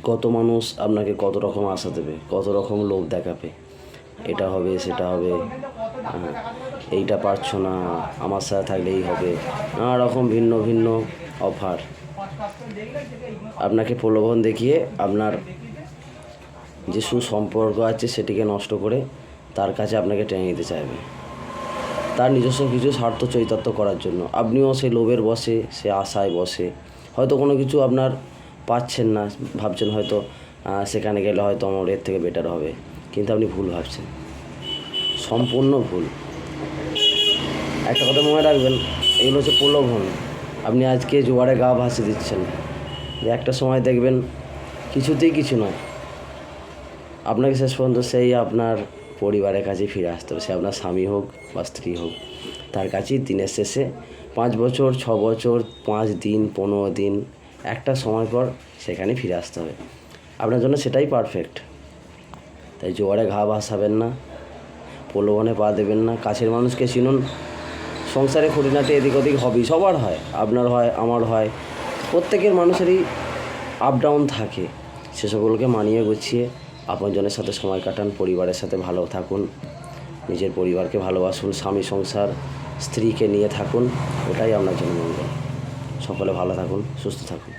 কত মানুষ আপনাকে কত রকম আশা দেবে, কত রকম লোভ দেখাবে, এটা হবে সেটা হবে, এইটা পারছো না, আমার সাথে থাকলে এই হবে, নানা রকম ভিন্ন ভিন্ন অফার আপনাকে প্রলোভন দেখিয়ে আপনার যে সুসম্পর্ক আছে সেটিকে নষ্ট করে তার কাছে আপনাকে টেনে নিতে চাইবে, তার নিজস্ব কিছু স্বার্থ চরিতার্থ করার জন্য। আপনিও সেই লোভের বশে, সে আশায় বসে হয়তো কোনো কিছু আপনার পাচ্ছেন না, ভাবছেন হয়তো সেখানে গেলে হয়তো আমার এর থেকে বেটার হবে, কিন্তু আপনি ভুল ভাবছেন, সম্পূর্ণ ভুল। একটা কথা মনে রাখবেন, এগুলো হচ্ছে প্রলোভন। আপনি আজকে জোয়ারে গা ভাসিয়ে দিচ্ছেন, যে একটা সময় দেখবেন কিছুতেই কিছু নয়, আপনাকে শেষ পর্যন্ত সেই আপনার পরিবারের কাছে ফিরে আসতে হবে, সে আপনার স্বামী হোক বা স্ত্রী হোক, তার কাছেই দিনের শেষে 5 বছর 6 বছর 5 দিন 15 দিন একটা সময় পর সেখানে ফিরে আসতে হবে। আপনার জন্য সেটাই পারফেক্ট। তাই জোয়ারে ঘা ভাসাবেন না, প্রলোভনে পা দেবেন না, কাছের মানুষকে চিনুন। সংসারে খুঁটিনাটি এদিক ওদিক হবেই, সবার হয়, আপনার হয়, আমার হয়, প্রত্যেকের মানুষেরই আপ ডাউন থাকে। সেসবগুলোকে মানিয়ে গুছিয়ে আপনজনের সাথে সময় কাটান, পরিবারের সাথে ভালো থাকুন, নিজের পরিবারকে ভালোবাসুন, স্বামী সংসার স্ত্রীকে নিয়ে থাকুন, ওটাই আপনার জন্য মঙ্গল। সকলে ভালো থাকুন, সুস্থ থাকুন।